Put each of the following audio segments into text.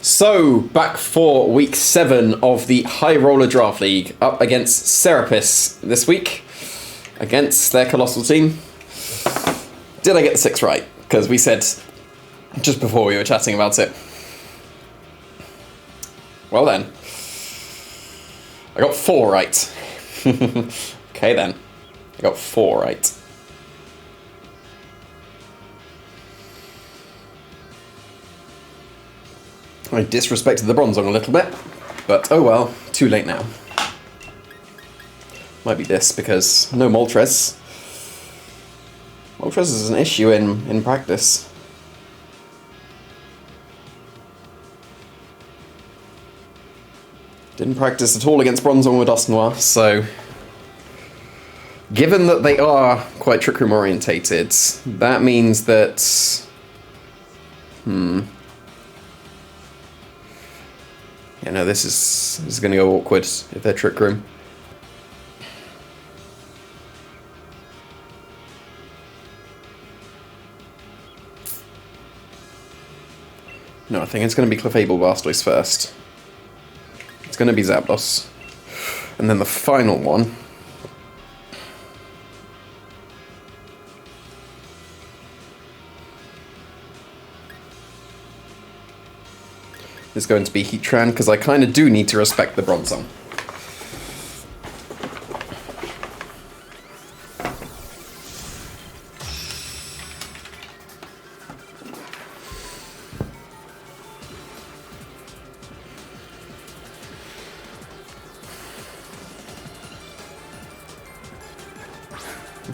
So, back for week 7 of the High Roller Draft League, up against Serapis this week, against their colossal team. Did I get the 6 right? Because we said just before we were chatting about it. Well then. I got 4 right. Okay then. I got 4 right. I disrespected the bronze on a little bit, but oh well, too late now. Might be this, because no Moltres. Moltres is an issue in practice. Didn't practice at all against Bronzong with Dusknoir, so... Given that they are quite Trick Room orientated, that means that... Yeah, no, this is going to go awkward if they're Trick Room. No, I think it's going to be Clefable Blastoise first. It's going to be Zapdos. And then the final one... is going to be Heatran, because I kind of do need to respect the Bronzong.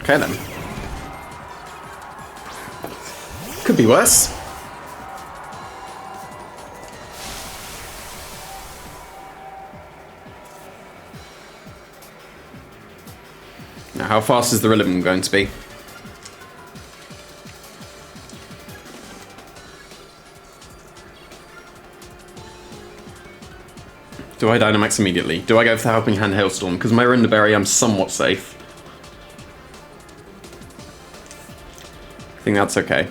Okay then. Could be worse. Now, how fast is the Rillaboom going to be? Do I Dynamax immediately? Do I go for the Helping Hand Hailstorm? Because my Rinderberry, I'm somewhat safe. I think that's okay.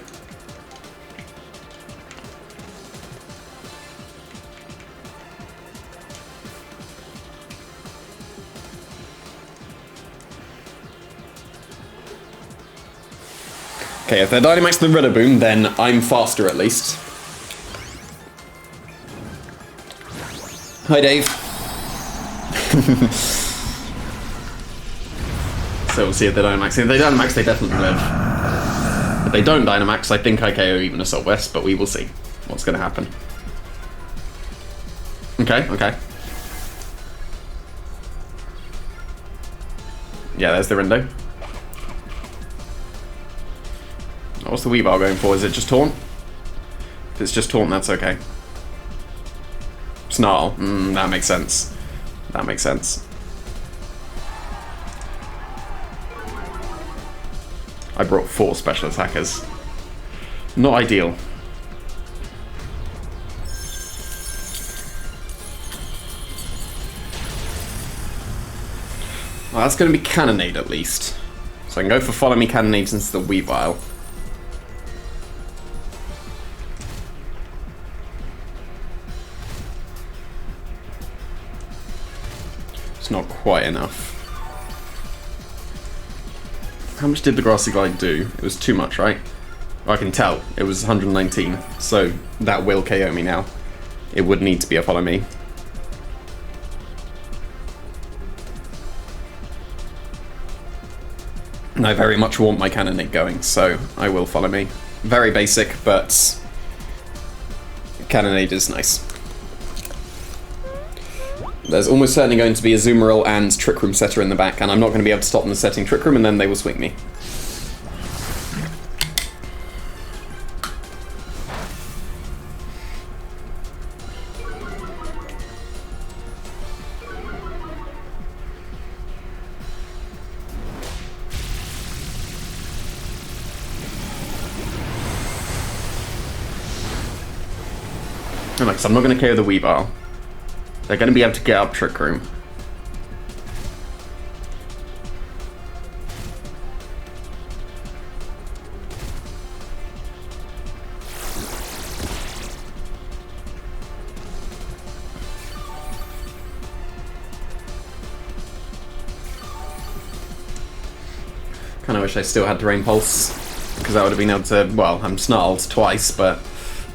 Okay, if they're Dynamax the Rillaboom, then I'm faster at least. Hi, Dave. So we'll see if they Dynamax. If they Dynamax, they definitely live. If they don't Dynamax, I think I KO even Assault Vest, but we will see what's going to happen. Okay, okay. Yeah, there's the Rindo. What's the Weavile going for? Is it just Taunt? If it's just Taunt, that's okay. Snarl. That makes sense. That makes sense. I brought 4 special attackers. Not ideal. Well, that's going to be Cannonade at least. So I can go for Follow Me Cannonade since the Weavile. Not quite enough. How much did the Grassy Glide do? It was too much, right? I can tell. It was 119, so that will KO me now. It would need to be a Follow Me. And I very much want my Cannonade going, so I will Follow Me. Very basic, but Cannonade is nice. There's almost certainly going to be a Azumarill and Trick Room setter in the back, and I'm not going to be able to stop them setting Trick Room, and then they will sweep me. Alex, I'm not going to KO the Weavile. They're going to be able to get up Trick Room. Kind of wish I still had Terrain Pulse, because I would have been able to, well, I'm snarled twice, but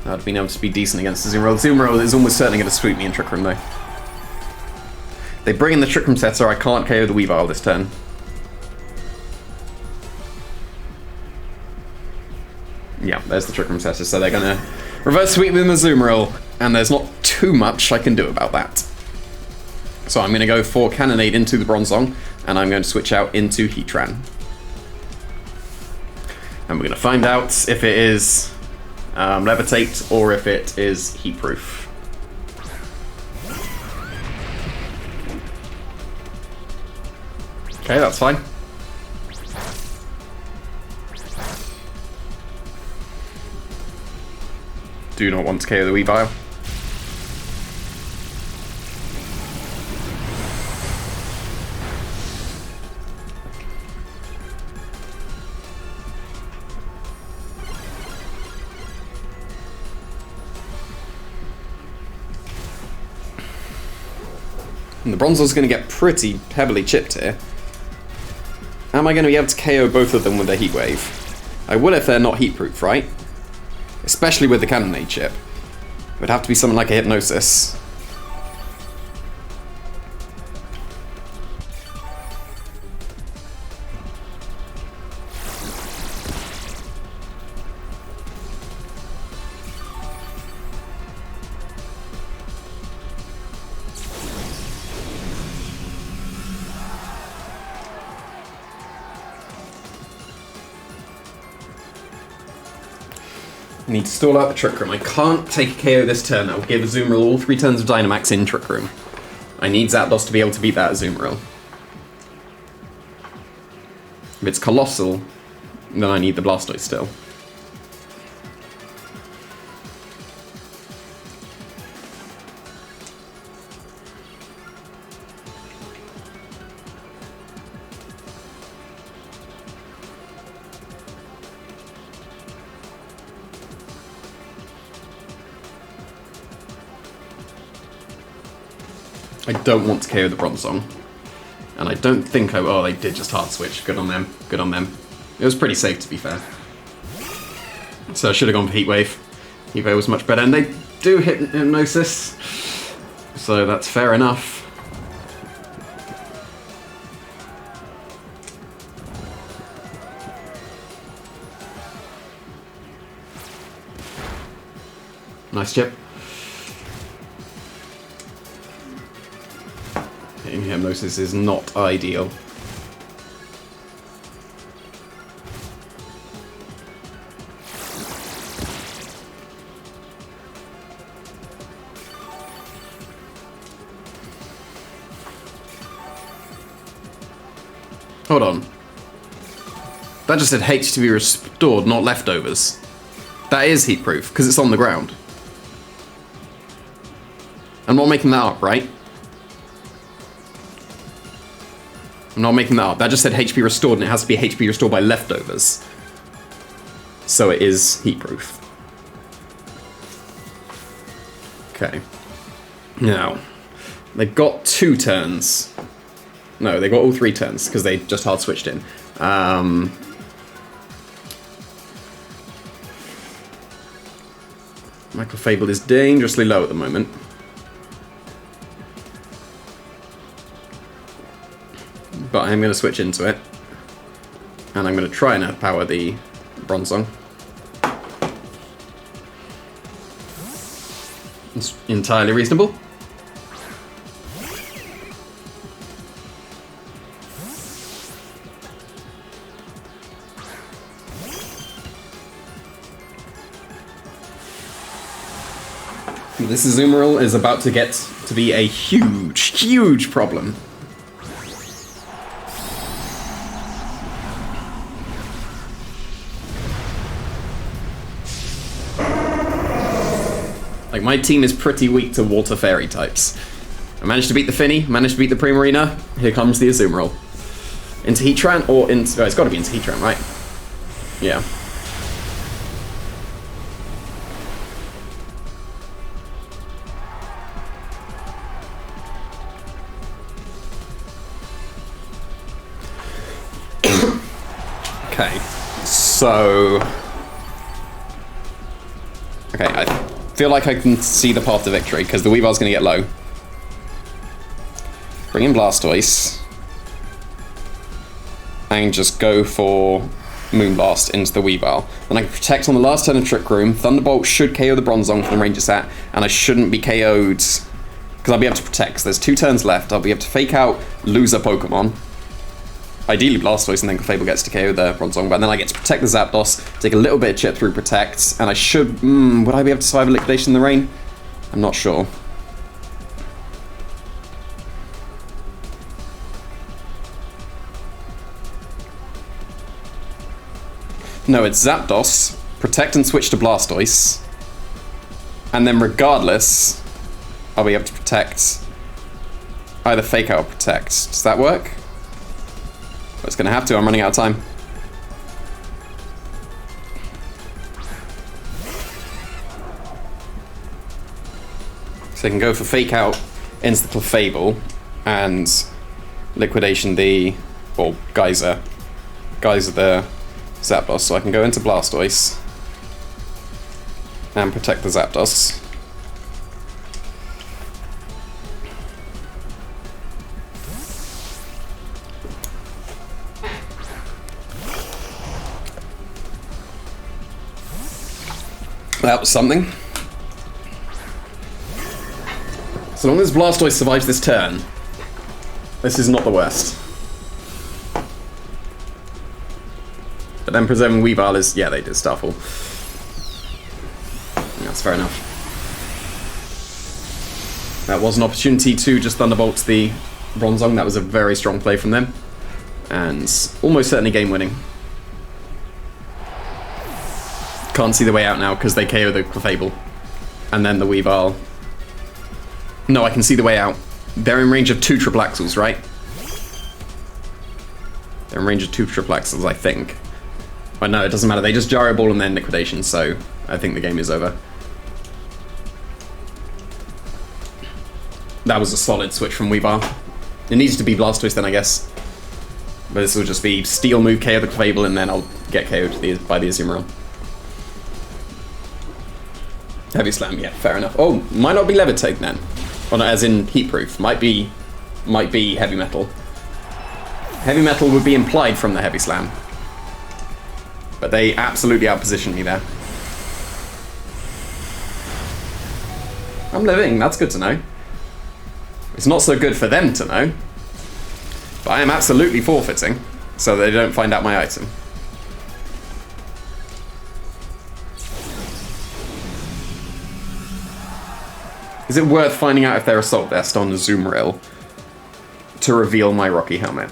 I would have been able to be decent against the Azumarill. Azumarill is almost certainly going to sweep me in Trick Room, though. They bring in the Trick Room Setter, I can't KO the Weavile this turn. Yeah, there's the Trick Room Setter, so they're going to reverse sweep with Azumarill, and there's not too much I can do about that. So I'm going to go for Cannonade into the Bronzong, and I'm going to switch out into Heatran. And we're going to find out if it is Levitate or if it is Heatproof. Okay, that's fine. Do not want to KO the Weavile. And the Bronzor's going to get pretty heavily chipped here. Am I going to be able to KO both of them with a Heat Wave? I would if they're not Heatproof, right? Especially with the Cannonade chip. It would have to be something like a Hypnosis. I need to stall out the Trick Room. I can't take a KO this turn. That will give Azumarill all 3 turns of Dynamax in Trick Room. I need Zapdos to be able to beat that Azumarill. If it's Colossal, then I need the Blastoise still. I don't want to KO the Bronzong. And I don't think I... Oh, they did just hard switch. Good on them. Good on them. It was pretty safe, to be fair. So I should have gone for Heat Wave. Heat Wave was much better. And they do hit Hypnosis. So that's fair enough. Nice chip. Hitting Hypnosis is not ideal. Hold on. That just said H to be restored, not leftovers. That is heat proof, because it's on the ground. I'm not making that up, right? I'm not making that up. That just said HP restored, and it has to be HP restored by leftovers. So it is heat proof. Okay. Now, they got 2 turns. No, they got all 3 turns, because they just hard switched in. Microfable is dangerously low at the moment. But I'm going to switch into it. And I'm going to try and outpower the Bronzong. It's entirely reasonable. This Azumarill is about to get to be a huge, huge problem. Like, my team is pretty weak to Water Fairy types. I managed to beat the Finny, managed to beat the Primarina. Here comes the Azumarill. Into Heatran, or into... Oh, it's got to be into Heatran, right? Yeah. Okay, so... Okay, I feel like I can see the path to victory, because the Weavile's going to get low. Bring in Blastoise. And just go for Moonblast into the Weavile. Then I can protect on the last turn of Trick Room. Thunderbolt should KO the Bronzong from the range it's at, and I shouldn't be KO'd, because I'll be able to protect. So there's 2 turns left. I'll be able to fake out loser Pokemon. Ideally Blastoise, and then Clefable gets to KO the Bronzong, but then I get to protect the Zapdos, take a little bit of chip through Protect, and I should... would I be able to survive a Liquidation in the rain? I'm not sure. No, it's Zapdos, Protect and switch to Blastoise, and then regardless, I'll be able to protect, either Fake Out or Protect. Does that work? It's going to have to, I'm running out of time. So I can go for Fake Out, into the Clefable, and Liquidation the... or Geyser the Zapdos. So I can go into Blastoise, and protect the Zapdos. That was something. So long as Blastoise survives this turn, this is not the worst. But then preserving Weavile is... yeah, they did Starfall. That's fair enough. That was an opportunity to just Thunderbolt the Bronzong. That was a very strong play from them. And almost certainly game winning. Can't see the way out now because they KO the Clefable. And then the Weavile. No, I can see the way out. They're in range of 2 Triple Axles, right? They're in range of 2 Triple Axles, I think. But no, it doesn't matter. They just Gyro Ball and then Liquidation, so I think the game is over. That was a solid switch from Weavile. It needs to be Blastoise then, I guess. But this will just be Steel move, KO the Clefable, and then I'll get KO'd by the Azumarill. Heavy Slam, yeah, fair enough. Oh, might not be Levitate then. Or no, as in Heat Proof. Might be Heavy Metal. Heavy Metal would be implied from the Heavy Slam. But they absolutely outpositioned me there. I'm living, that's good to know. It's not so good for them to know. But I am absolutely forfeiting, so they don't find out my item. Is it worth finding out if they're Assault Vest on Azumarill to reveal my Rocky Helmet?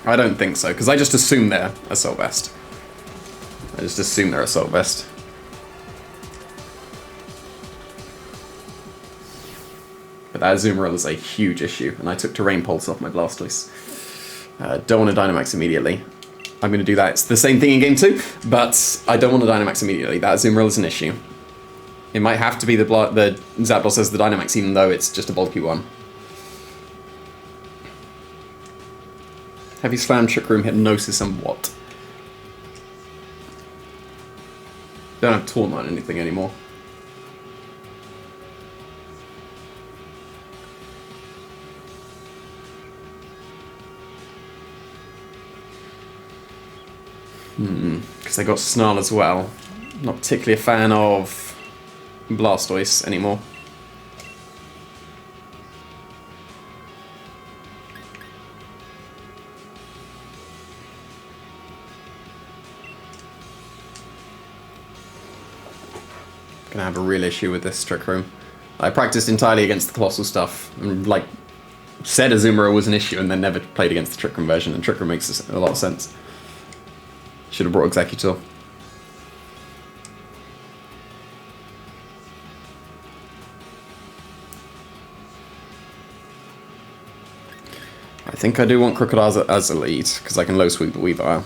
I don't think so, because I just assume they're Assault Vest. I just assume they're Assault Vest. But that Azumarill is a huge issue, and I took Terrain Pulse off my Blastoise. Don't want to Dynamax immediately. I'm going to do that. It's the same thing in Game 2, but I don't want to Dynamax immediately. That Azumarill is an issue. It might have to be the Zapdos as the Dynamax, even though it's just a bulky one. Heavy Slam, Trick Room, Hypnosis, and what? Don't have Taunt on anything anymore. Because they got Snarl as well. Not particularly a fan of Blastoise anymore. Gonna have a real issue with this Trick Room. I practiced entirely against the Colossal stuff, and like said Azumarill was an issue, and then never played against the Trick Room version, and Trick Room makes a lot of sense. Should have brought Executor. I think I do want Crocodile as a lead, because I can low sweep the Weavile.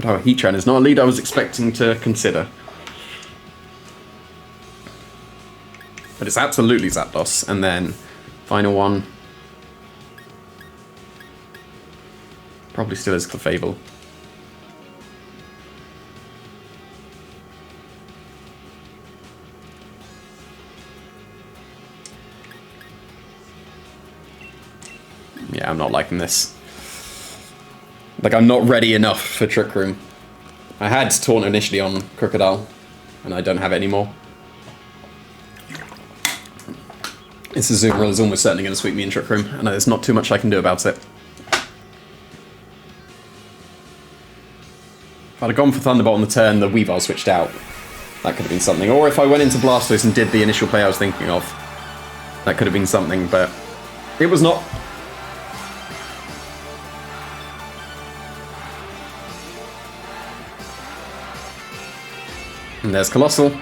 Krakatoa Heatran is not a lead I was expecting to consider. But it's absolutely Zapdos. And then final one. Probably still is Clefable. Yeah, I'm not liking this. Like, I'm not ready enough for Trick Room. I had Taunt initially on Crocodile, and I don't have it anymore. This Azumarill is almost certainly going to sweep me in Trick Room, and there's not too much I can do about it. If I'd have gone for Thunderbolt on the turn, the Weavile switched out. That could have been something. Or if I went into Blastoise and did the initial play I was thinking of, that could have been something, but it was not. And there's Colossal.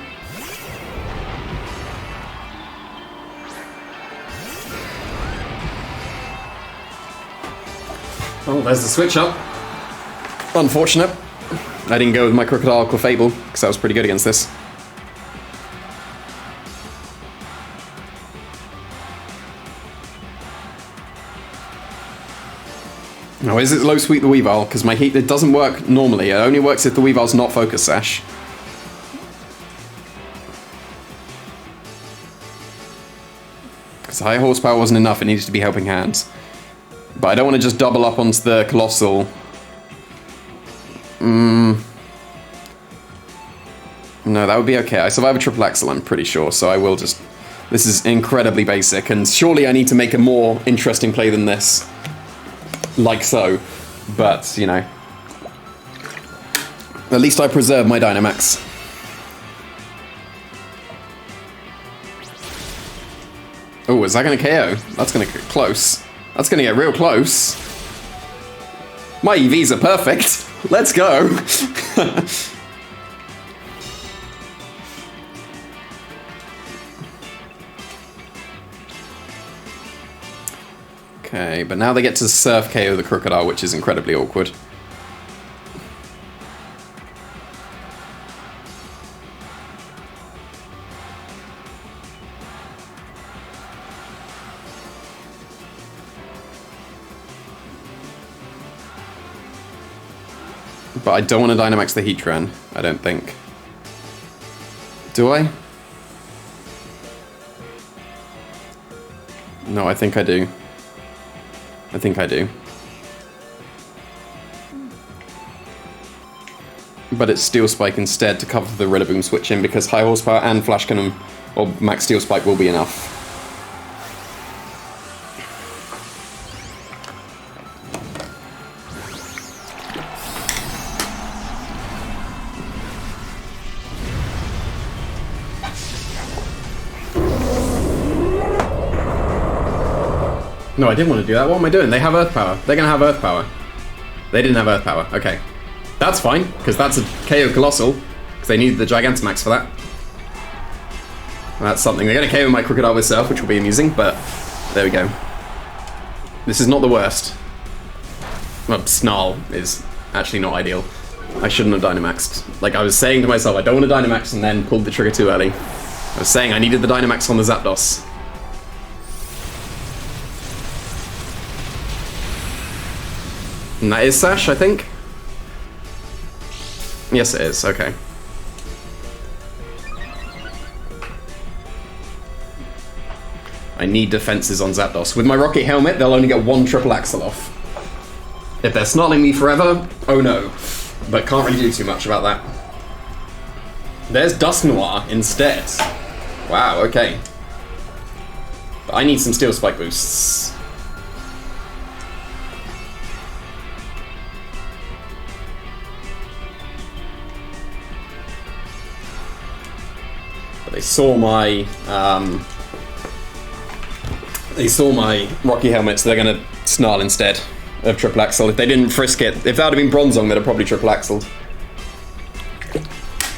Oh, there's the switch up. Unfortunate. I didn't go with my Crocodile Clefable, because that was pretty good against this. Now, is it low sweep the Weavile? Because my heat, it doesn't work normally. It only works if the Weavile's not Focus Sash. Because high horsepower wasn't enough, it needed to be Helping Hands. But I don't want to just double up onto the Colossal. No, that would be okay. I survive a triple axel, I'm pretty sure, so I will just... This is incredibly basic, and surely I need to make a more interesting play than this. Like so. But, you know. At least I preserve my Dynamax. Oh, is that going to KO? That's going to get close. That's going to get real close. My EVs are perfect. Let's go. Okay, but now they get to Surf KO the Crocodile, which is incredibly awkward. But I don't want to Dynamax the Heatran, I don't think. Do I? No, I think I do. I think I do. But it's Steel Spike instead to cover the Rillaboom switch in, because high horsepower and Flash Cannon or Max Steel Spike will be enough. No, I didn't want to do that. What am I doing? They have Earth Power. They're going to have Earth Power. They didn't have Earth Power. Okay. That's fine, because that's a KO Colossal, because they needed the Gigantamax for that. That's something. They're going to KO my Crocodile with Surf, which will be amusing, but there we go. This is not the worst. Well, Snarl is actually not ideal. I shouldn't have Dynamaxed. Like, I was saying to myself, I don't want to Dynamax and then pulled the trigger too early. I was saying I needed the Dynamax on the Zapdos. And that is Sash, I think? Yes, it is. Okay. I need defenses on Zapdos. With my Rocket Helmet, they'll only get one triple axle off. If they're snarling me forever, oh no. But can't really do too much about that. There's Dusknoir instead. Wow, okay. But I need some Steel Spike boosts. But they saw my Rocky Helmet, so they're going to Snarl instead of Triple Axel. If they didn't frisk it, if that had been Bronzong, they'd have probably Triple Axeled.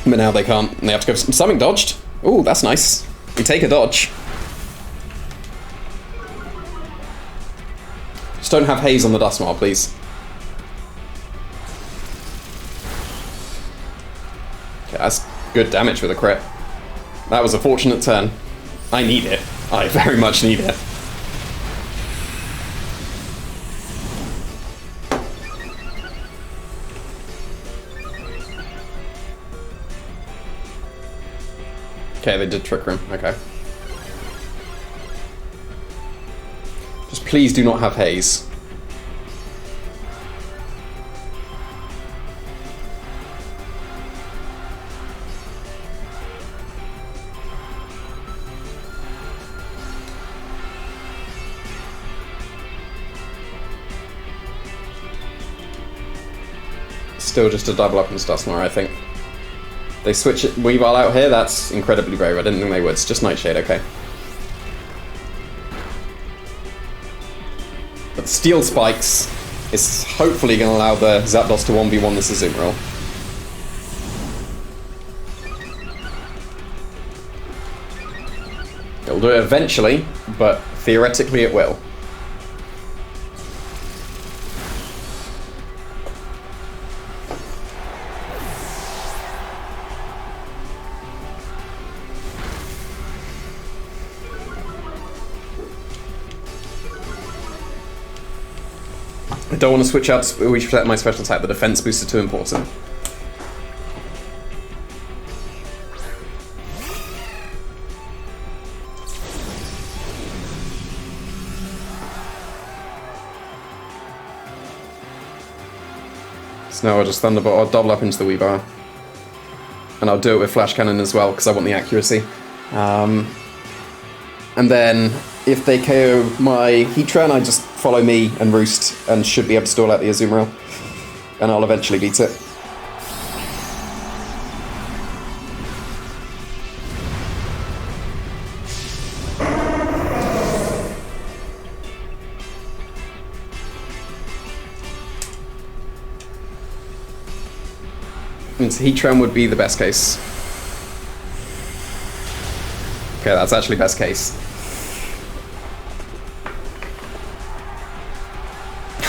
But now they can't, and they have to go for something dodged. Ooh, that's nice. We take a dodge. Just don't have Haze on the Dusknoir, please. Good damage with a crit. That was a fortunate turn. I need it. I very much need it. Okay, they did Trick Room. Okay. Just please do not have haze. Still just a double up and Stussmore, I think. They switch it Weavile out here, that's incredibly brave. I didn't think they would. It's just Nightshade, okay. But the Steel Spikes is hopefully going to allow the Zapdos to 1v1 this Azumarill. It'll do it eventually, but theoretically it will. I don't want to switch out my special attack. The defense boost is too important. So now I'll just Thunderbolt. I'll double up into the Weavile. And I'll do it with Flash Cannon as well, because I want the accuracy. And then, if they KO my Heatran, I just follow me and Roost, and should be able to stall out the Azumarill. And I'll eventually beat it. Means Heatran would be the best case. Okay, that's actually best case.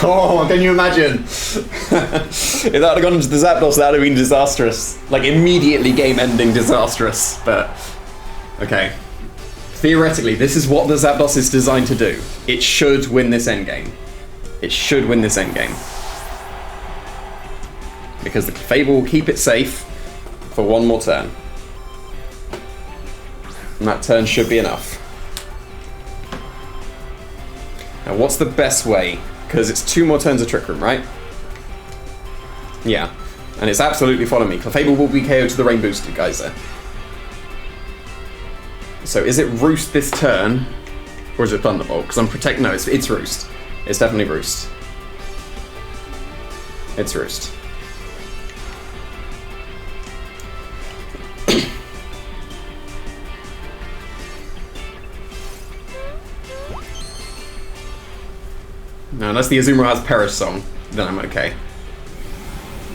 Oh, can you imagine? If that had gone into the Zapdos, that would have been disastrous. Like, immediately game-ending disastrous, but... Okay. Theoretically, this is what the Zapdos is designed to do. It should win this endgame. It should win this endgame. Because the Fable will keep it safe for one more turn. And that turn should be enough. Now, what's the best way? Because it's 2 more turns of Trick Room, right? Yeah. And it's absolutely follow me. Clefable will be KO to the Rain Boosted Geyser. So is it Roost this turn? Or is it Thunderbolt? Because I'm protecting... No, it's Roost. It's definitely Roost. It's Roost. No, unless the Azumarill has Perish Song, then I'm okay.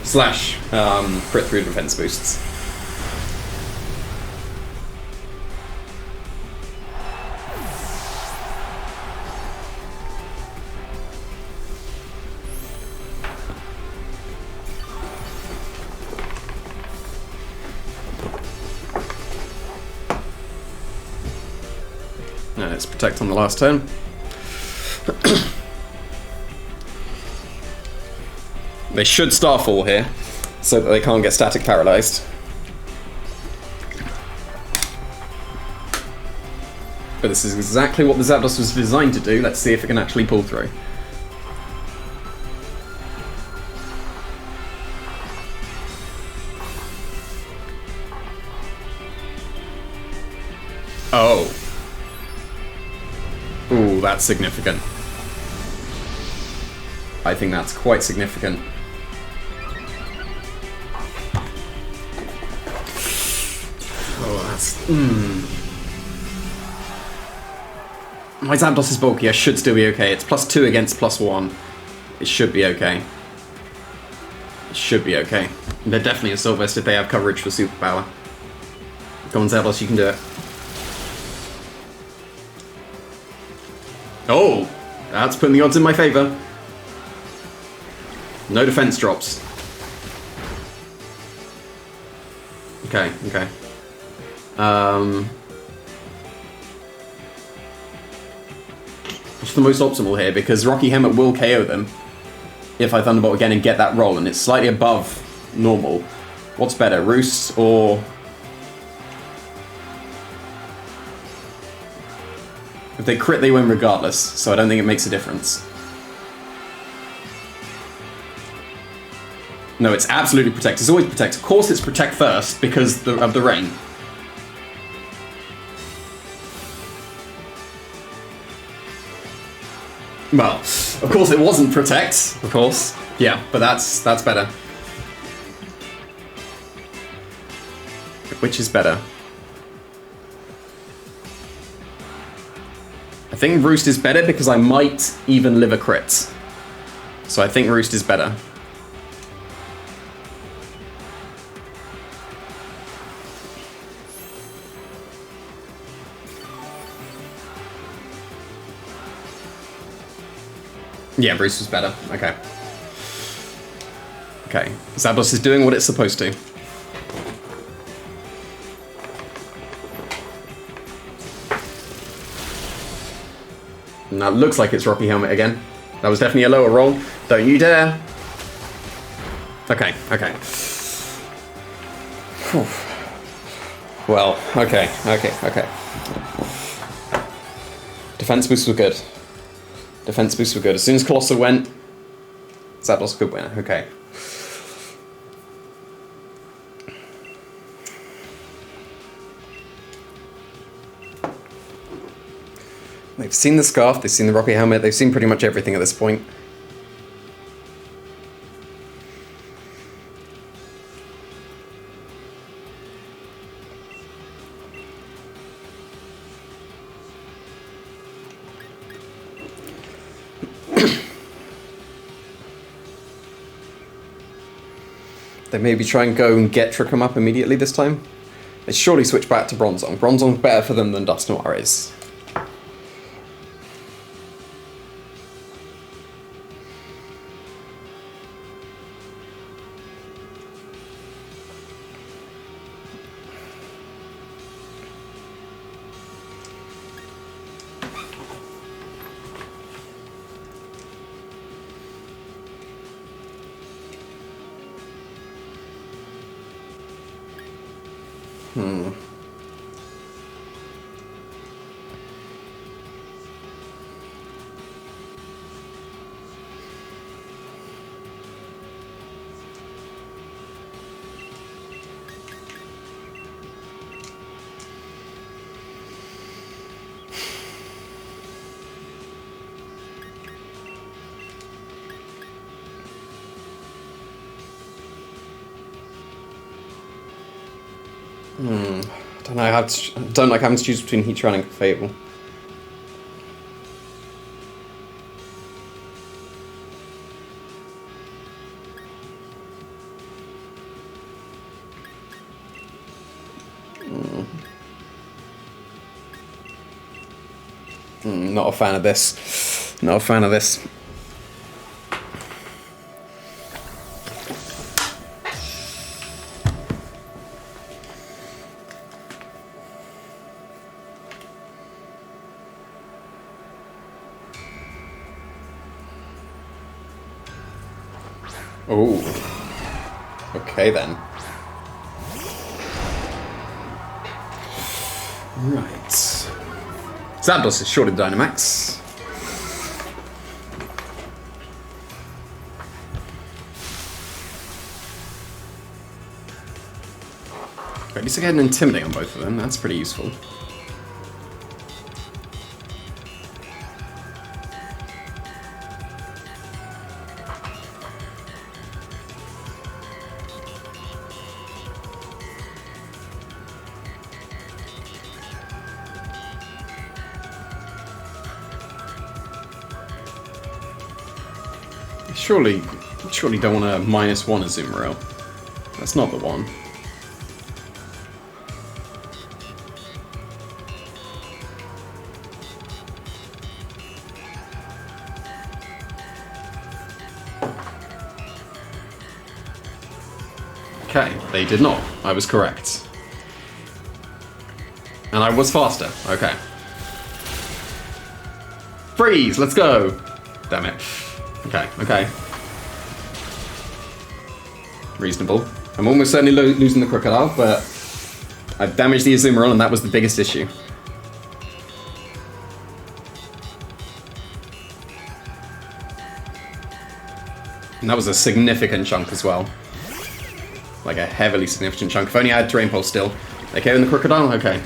Slash, crit through defense boosts. No, let's protect on the last turn. They should Starfall here, so that they can't get static paralyzed. But this is exactly what the Zapdos was designed to do. Let's see if it can actually pull through. Oh. Ooh, that's significant. I think that's quite significant. Oh, that's... My Zapdos is bulky, I should still be okay. It's +2 against +1. It should be okay. It should be okay. They're definitely a Sylvest if they have coverage for Superpower. Come on, Zapdos, you can do it. Oh! That's putting the odds in my favour. No defense drops. Okay, okay. What's the most optimal here? Because Rocky Helmet will KO them if I Thunderbolt again and get that roll, and it's slightly above normal. What's better, Roost or... If they crit, they win regardless, so I don't think it makes a difference. No, it's absolutely Protect. It's always Protect. Of course it's Protect first, because of the rain. Well, of course it wasn't Protect, of course. Yeah, but that's better. Which is better? I think Roost is better because I might even live a crit. So I think Roost is better. Yeah, Roost was better. Okay. Okay. Zapdos is doing what it's supposed to. And that looks like it's Rocky Helmet again. That was definitely a lower roll. Don't you dare. Okay, okay. Whew. Well, okay. Defense boosts were good. Defense boosts were good. As soon as Colossal went, Zapdos could win. Okay. They've seen the Scarf, they've seen the Rocky Helmet, they've seen pretty much everything at this point. They maybe try and go and get Trickham up immediately this time. They surely switch back to Bronzong. Bronzong's better for them than Dusknoir is. Don't like having to choose between Heatran and Fable. Not a fan of this. Not a fan of this. Oh. Okay then. Right. Zapdos is short of Dynamax. At least I get an Intimidate on both of them. That's pretty useful. Surely don't want to -1 a Azumarill. That's not the one. Okay, they did not. I was correct. And I was faster. Okay. Freeze! Let's go! Damn it. Okay, okay. Reasonable. I'm almost certainly losing the crocodile, but I've damaged the Azumarill, and that was the biggest issue. And that was a significant chunk as well. Like a heavily significant chunk. If only I had Terrain Pulse still. Okay, in the crocodile? Okay.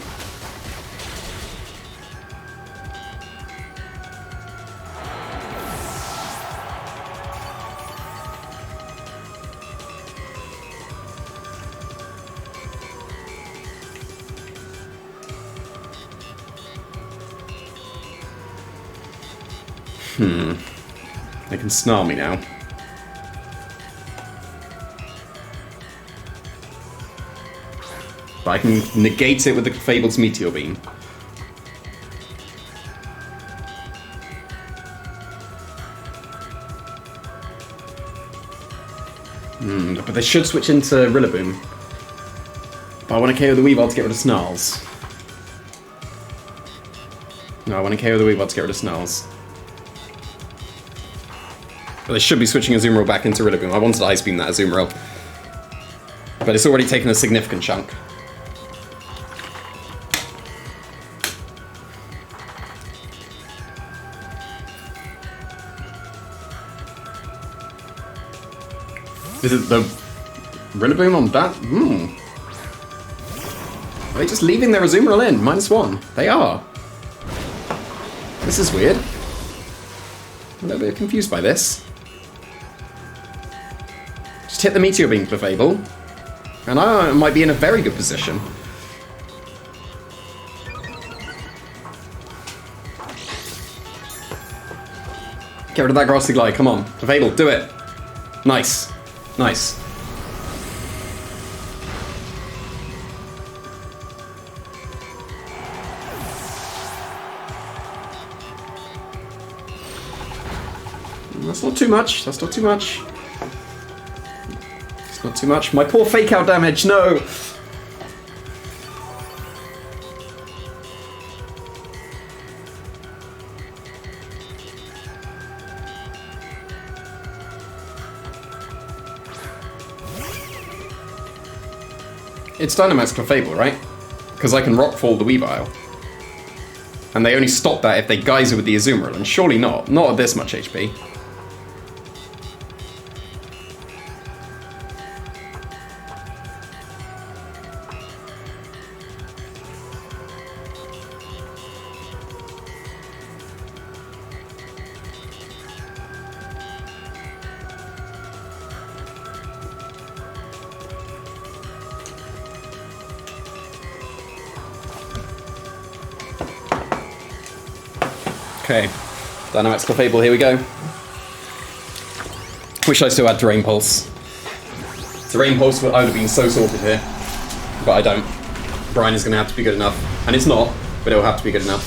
They can snarl me now. But I can negate it with the Fabled's Meteor Beam. But they should switch into Rillaboom. But I want to KO the Weavile to get rid of Snarls. No, I want to KO the Weavile to get rid of Snarls. But they should be switching Azumarill back into Rillaboom. I wanted to Ice Beam that Azumarill. But it's already taken a significant chunk. Is it the Rillaboom on that? Are they just leaving their Azumarill in? -1. They are. This is weird. I'm a little bit confused by this. Just hit the Meteor Beam for Fable, and I might be in a very good position. Get rid of that Grassy Glide, come on. Fable, do it. Nice. Nice. That's not too much. That's not too much. It's not too much. My poor fake out damage, no! It's Dynamax Clefable, right? Because I can Rockfall the Weavile. And they only stop that if they Geyser with the Azumarill, and surely not. Not at this much HP. Okay, Dynamax Clefable, here we go. Wish I still had Terrain Pulse. Terrain Pulse would have been so sorted here, but I don't. Brian is going to have to be good enough, and it's not, but it'll have to be good enough.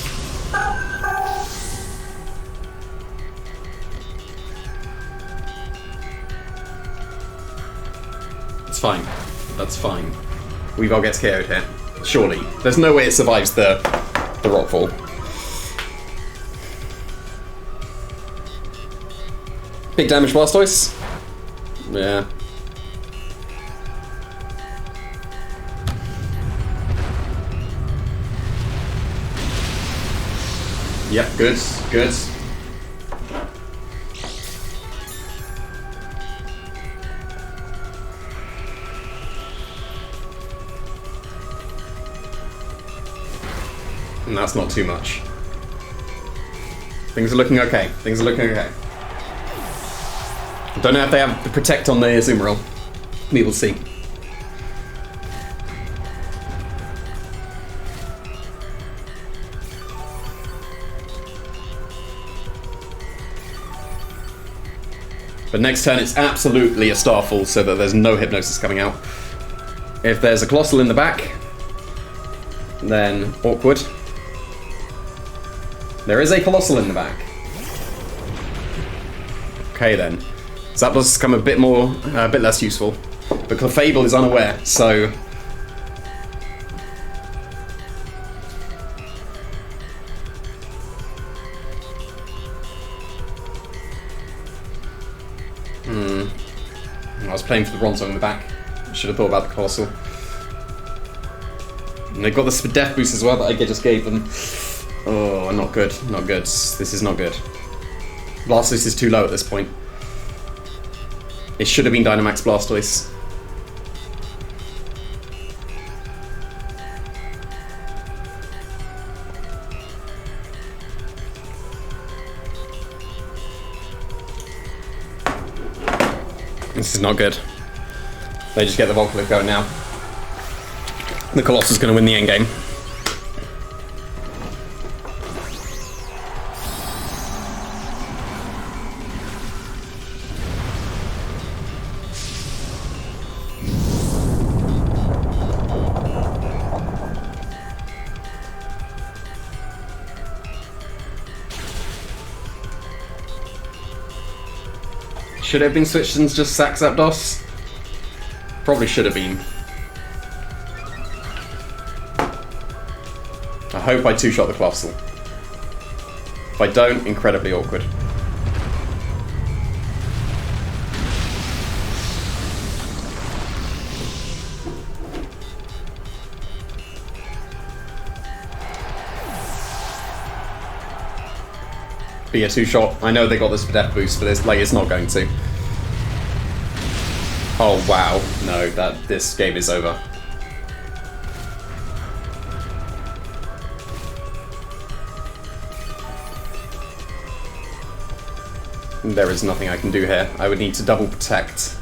It's fine. That's fine. Weavile gets KO'd here. Surely. There's no way it survives the Rockfall. Big damage Blastoise? Yeah. Yep, good, good. And that's not too much. Things are looking okay. Things are looking okay. Don't know if they have the Protect on the Azumarill. We will see. But next turn it's absolutely a Starfall so that there's no Hypnosis coming out. If there's a Colossal in the back, then awkward. There is a Colossal in the back. Okay then. Zapdos has become a bit less useful. But Clefable is unaware, so... I was playing for the Bronzo in the back. Should have thought about the Colossal. And they've got the Death Boost as well that I just gave them. Oh, not good. Not good. This is not good. Blastoise is too low at this point. It should have been Dynamax Blastoise. This is not good. They just get the Volcalith going now. The Colossus is going to win the endgame. Should it have been switched and just sack Zapdos? Probably should have been. I hope I two-shot the Colossal. If I don't, incredibly awkward. Be a two-shot. I know they got this for Death Boost, but it's not going to. Oh wow, no, this game is over. There is nothing I can do here. I would need to double protect.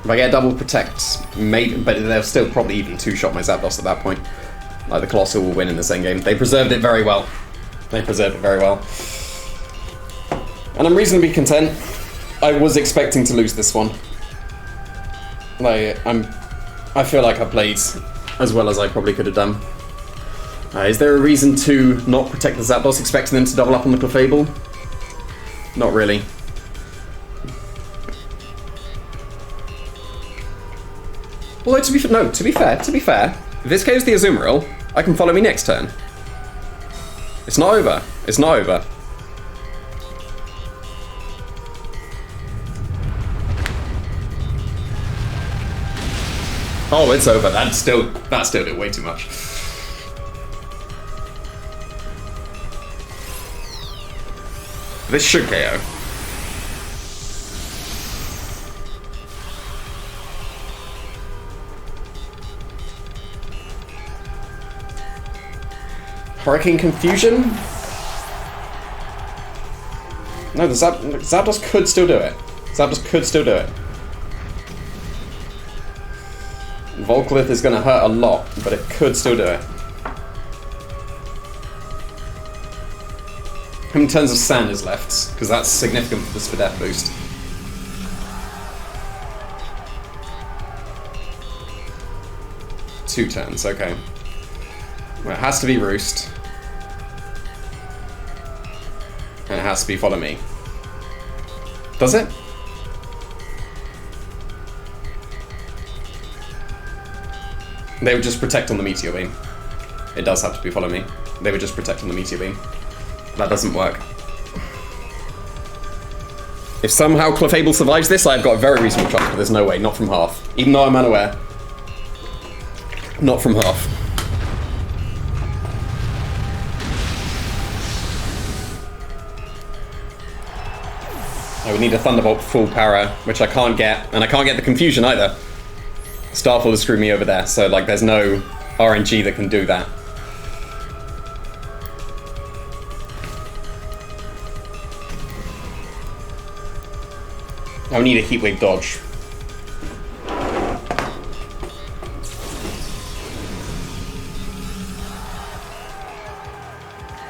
If I get double protect, maybe, but they'll still probably even two-shot my Zapdos at that point. Like, the Colossal will win in this endgame. They preserved it very well. They preserved it very well. And I'm reasonably content. I was expecting to lose this one. Like, I feel like I played as well as I probably could have done. Is there a reason to not protect the Zapdos, expecting them to double up on the Clefable? Not really. Although, to be fair, if this KOs the Azumarill, I can follow me next turn. It's not over. It's not over. Oh, it's over. That still did way too much. This should KO. Hurricane Confusion? No, the Zapdos could still do it. Zapdos could still do it. Volcalith is going to hurt a lot, but it could still do it. How many turns of Sand is left? Because that's significant for this for Death Boost. Two turns, okay. Well, it has to be Roost. And it has to be Follow Me. Does it? They would just protect on the Meteor Beam. It does have to be Follow Me. They would just protect on the Meteor Beam. That doesn't work. If somehow Clefable survives this, I've got a very reasonable chance, but there's no way. Not from half. Even though I'm unaware. Not from half. I would need a Thunderbolt full power, which I can't get, and I can't get the Confusion either. Starfall has screwed me over there, so like there's no RNG that can do that. I would need a Heat Wave dodge.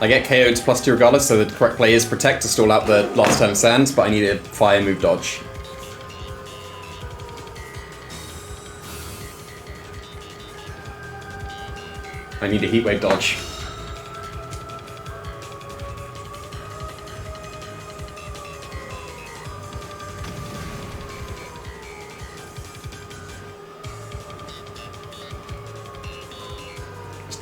I get KO'd +2 regardless, so the correct play is Protect to stall out the last turn of Sands, but I need a Fire move dodge. I need a Heat Wave dodge.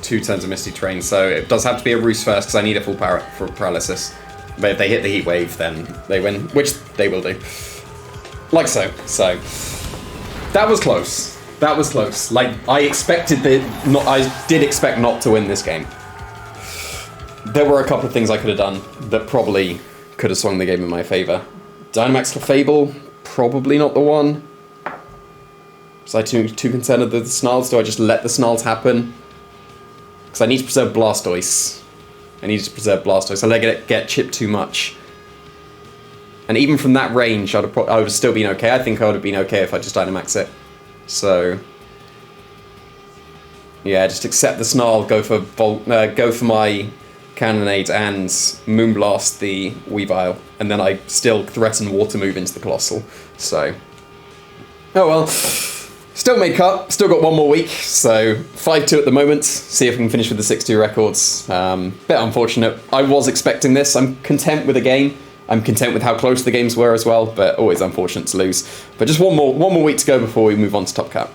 2 turns of Misty Terrain, so it does have to be a Roost first because I need a full for paralysis. But if they hit the Heat Wave, then they win, which they will do. Like so. So that was close. That was close. Like I did expect not to win this game. There were a couple of things I could have done that probably could have swung the game in my favour. Dynamax Fable, probably not the one. Was I too concerned with the Snarls? Do I just let the Snarls happen? Because I need to preserve Blastoise. I let it get chipped too much. And even from that range, I would have still been okay. I think I would have been okay if I just Dynamax it. So, yeah, just accept the Snarl, go for my Cannonade and Moonblast the Weavile, and then I still threaten Water Move into the Colossal. So, oh well. Still made cut, still got one more week, so 5-2 at the moment. See if we can finish with the 6-2 records. Bit unfortunate. I was expecting this. I'm content with the game. I'm content with how close the games were as well, but always unfortunate to lose. But just one more week to go before we move on to Top Cut.